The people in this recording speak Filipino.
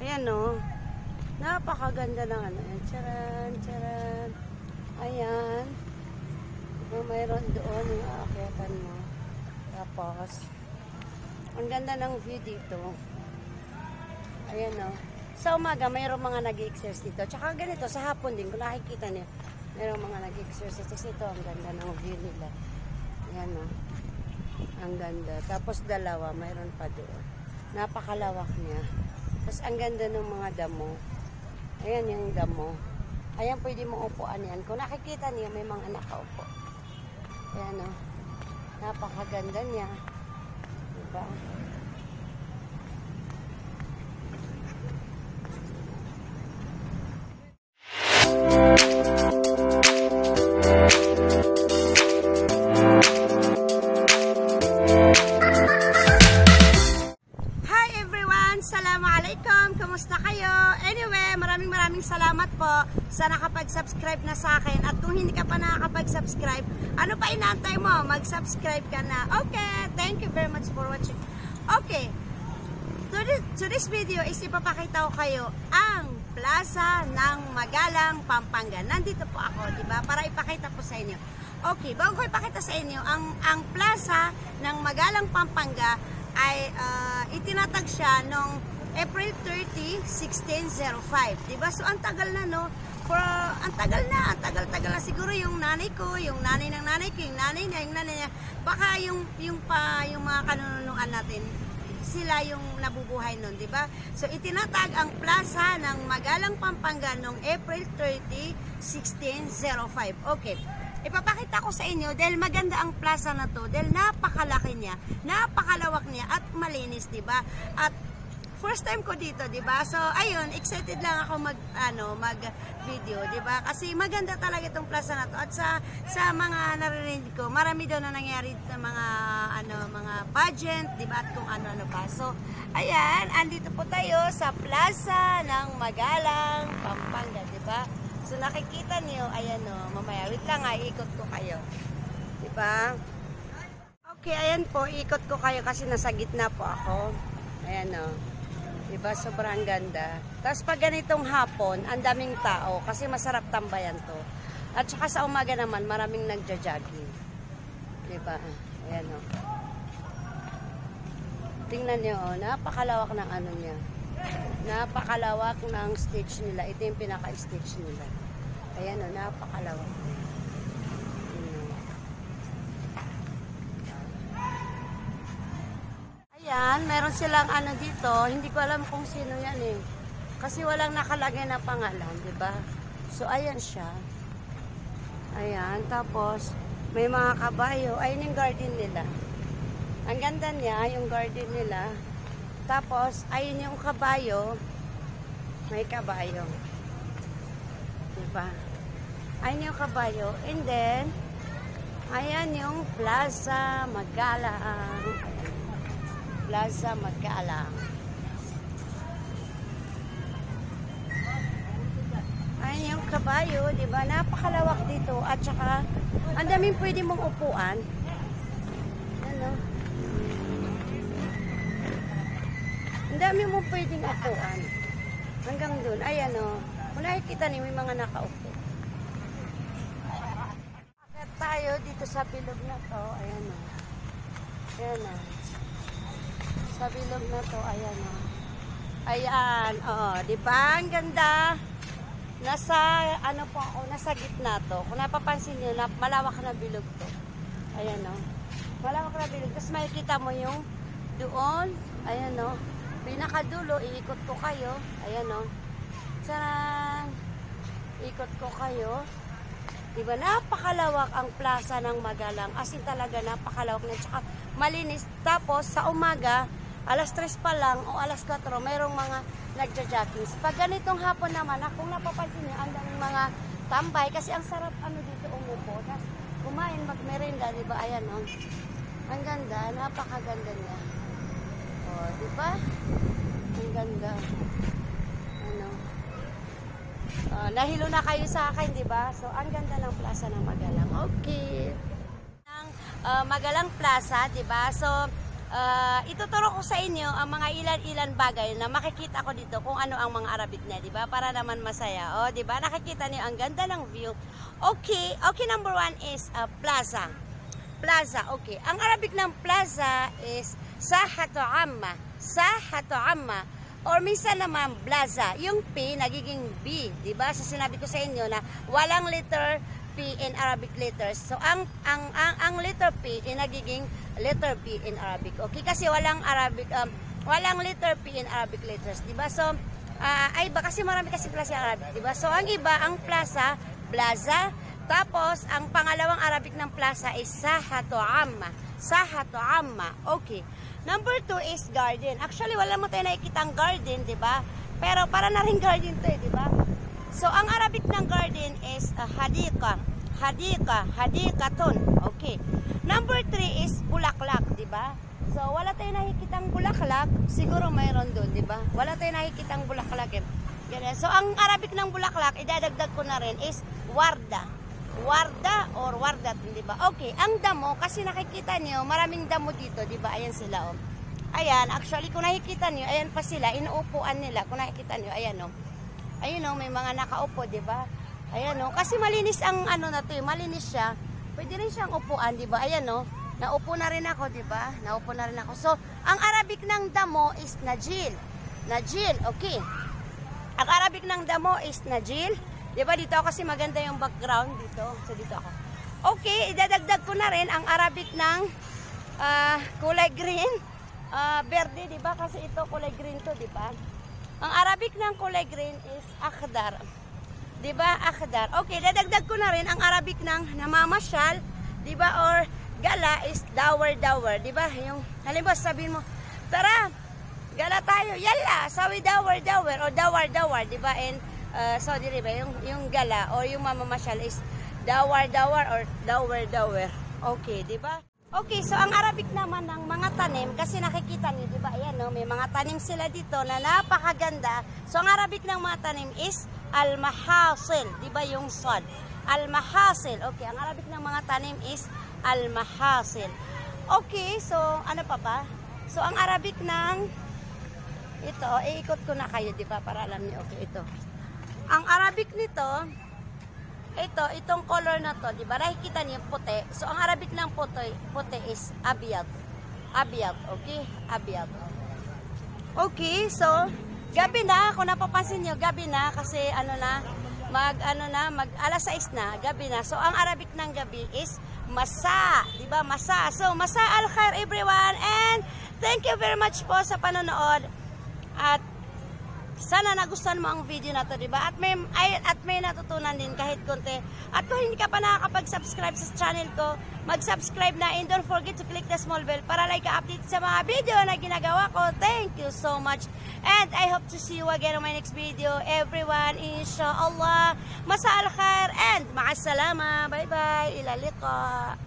Ayan o. Napakaganda ng ano. Charan, charan. Ayan. Mayroon doon yung aakyatan mo. Tapos, ang ganda ng view dito. Ayan o. Sa umaga, mayroong mga nag-exercise dito. Tsaka ganito, sa hapon din, kung nakikita niyo, mayroong mga nag-exercise. Kasi ito, ang ganda ng view nila. Ayan o. Ang ganda. Tapos dalawa, mayroon pa doon. Napakalawak niya. Tapos ang ganda ng mga damo. Ayan yung damo. Ayan, pwede mong upuan yan. Kung nakikita niyo, may mga nakaupo. Ayan o. Napakaganda niya. Diba? Assalamualaikum, kumusta kayo? Anyway, maraming salamat po sa nakapag-subscribe na sa akin. At kung hindi ka pa nakakapag-subscribe, ano pa inaantay mo? Mag-subscribe ka na. Okay, thank you very much for watching. Okay, to this video is ipapakita ko kayo ang Plaza ng Magalang, Pampanga. Nandito po ako, diba? Para ipakita po sa inyo. Okay, bago ko ipakita sa inyo, ang Plaza ng Magalang, Pampanga ay itinatag siya noong April 30, 1605. Diba? So, ang tagal na, no? Ang tagal na. Siguro yung nanay ko, yung nanay ng nanay ko, yung nanay niya, baka yung mga kanunuan natin, sila yung nabubuhay nun, diba? So, itinatag ang Plaza ng Magalang, Pampanga noong April 30, 1605. Okay. Ipapakita ko sa inyo dahil maganda ang plaza na to, dahil napakalaki niya, napakalawak niya at malinis, 'di ba? At first time ko dito, 'di ba? So ayun, excited lang ako mag-video, 'di ba? Kasi maganda talaga itong plaza na to. At sa mga narinig ko, marami daw na nangyari sa mga pageant, 'di ba? At kung ano-ano pa. So ayan, andito po tayo sa Plaza ng Magalang, Pampanga, 'di ba? So, nakikita niyo, ayan o, mamaya, wait lang nga, iikot ko kayo. Diba? Okay, ayan po, iikot ko kayo kasi nasa gitna po ako. Ayan o. Diba, sobrang ganda. Tapos pag ganitong hapon, ang daming tao kasi masarap tambayan to. At saka sa umaga naman, maraming nagja-jogging. Diba? Ayan o. Tingnan niyo o, napakalawak ng ano niya. Napakalawak ng stage nila. Ito yung pinaka-stage nila. Ayan o, napakalawak. Ayan, meron silang ano dito. Hindi ko alam kung sino yan eh. Kasi walang nakalagay na pangalan, diba? So, ayan siya. Ayan, tapos may mga kabayo. Ayun yung garden nila. Ang ganda niya, yung garden nila. Tapos, ayun yung kabayo. May kabayo. Diba? Ayun yung kabayo. And then, ayan yung Plaza Magalang. Plaza Magalang. Ayun yung kabayo. Diba? Napakalawak dito. At saka, ang daming pwede mong upuan. Ano? Ang dami mo pwedeng upuan. Hanggang dun. Ayan o. Kung nakikita niyo, may mga nakaupo. Akit tayo dito sa bilog na to. Ayan o. Ayan o. Sa bilog na to. Ayan o. Ayan. O. Diba? Ang ganda. Nasa, ano po ako, nasa gitna to. Kung napapansin niyo, malawak na bilog to. Ayan o. Malawak na bilog. Tapos makikita mo yung doon. Ayan o. Pinakadulo, iikot ko kayo. Ayan o. Tcharan! Ikot ko kayo. Diba, napakalawak ang Plaza ng Magalang. As in talaga, napakalawak na. Tsaka malinis. Tapos, sa umaga, alas 3 pa lang o alas 4, mayroong mga nagja-jogging. Pag ganitong hapon naman, kung napapansin niyo, ang daming mga tambay. Kasi ang sarap ano dito umupo. Tapos, kumain, magmerenda. Diba, ayan o. Ang ganda, napakaganda niya. O, diba? Ang ganda. Ano? Nahilo na kayo sa akin, diba? So, ang ganda ng Plaza ng Magalang. Okay. Magalang Plaza, diba? So, ituturo ko sa inyo ang mga ilan-ilan bagay na makikita ko dito kung ano ang mga Arabic na, di ba? Para naman masaya. O, di ba? Nakikita niyo ang ganda ng view. Okay, number 1 is plaza. Plaza, okay. Ang Arabic ng plaza is sahatu amma. Sahatu amma. Or minsan naman plaza. Yung P nagiging B, di ba? So sinabi ko sa inyo na walang letter P in Arabic letters. So ang letter P ay nagiging letter B in Arabic. Okay, kasi walang walang letter P in Arabic letters, 'di ba? So ay ba kasi marami kasi klase Arabic, 'di ba? So ang iba ang plaza, plaza, tapos ang pangalawang Arabic ng plaza is sahatu amma. Sahatu amma. Okay. Number 2 is garden. Actually wala mo tayo nakikita ang garden, 'di ba? Pero para na rin garden 'to, 'di ba? So, ang Arabic ng garden is hadika. Hadika. Hadikatun. Okay. Number 3 is bulaklak, di ba? So, wala tayong nakikitang bulaklak. Siguro mayroon doon, di ba? Wala tayong nakikitang bulaklak. Ganyan. So, ang Arabic ng bulaklak, idadagdag ko na rin is warda. Warda or wardat, di ba? Okay. Ang damo, kasi nakikita niyo, maraming damo dito, di ba? Ayan sila, oh. Ayan. Actually, kung nakikita niyo, ayan pa sila. Inuupuan nila. Kung nakikita niyo, ayan, oh. Ayun o, may mga nakaupo, di ba? Ayan o, kasi malinis ang ano na to, malinis siya. Pwede rin siyang upuan, di ba? Ayan o, naupo na rin ako, di ba? Naupo na rin ako. So, ang Arabic ng damo is najil. Najil, okay. Ang Arabic ng damo is najil. Di ba? Dito ako kasi maganda yung background dito. So, dito ako. Okay, idadagdag ko na rin ang Arabic ng kulay green. Verde, di ba? Kasi ito kulay green to, di ba? Ang Arabic ng kulay green is akhdar. Diba? Akhdar. Okay, dadagdag ko na rin ang Arabic ng namamasyal. Diba? Or gala is dawar-dawar. Diba? Yung, halimbawa, sabihin mo, tara, gala tayo. Yalla, sawi dawar-dawar. O dawar-dawar. Diba? And, so, diba? Yung gala or yung mamamasyal is dawar-dawar or dawar-dawar. Okay, diba? Okay, so ang Arabic naman ng mga tanim, kasi nakikita niyo, di ba? Ayan, no? May mga tanim sila dito na napakaganda. So, ang Arabic ng mga tanim is al-mahasil, di ba? Yung sod. Al-mahasil. Okay, ang Arabic ng mga tanim is al-mahasil. Okay, so, ano pa ba? So, ang Arabic ng ito, iikot ko na kayo, di ba? Para alam niyo, okay, ito. Ang Arabic nito, itong color na to, di ba? Nakikita niyo puti. So, ang Arabic ng puti is abiyad. Abiyad, okay? Abiyad. Okay, so, gabi na. Kung napapansin niyo, gabi na. Kasi, mag alas 6 na, gabi na. So, ang Arabic ng gabi is masa. Di ba? Masa. So, masa al-khair everyone. And, thank you very much po sa panonood. At, sana nagustuhan mo ang video na to, diba? At may natutunan din kahit konti. At kung hindi ka pa nakakapag-subscribe sa channel ko, mag-subscribe na and don't forget to click the small bell para like ka-update sa mga video na ginagawa ko. Thank you so much. And I hope to see you again on my next video. Everyone, inshallah, masa al-khair and ma'asalama. Bye-bye. Ila liqa.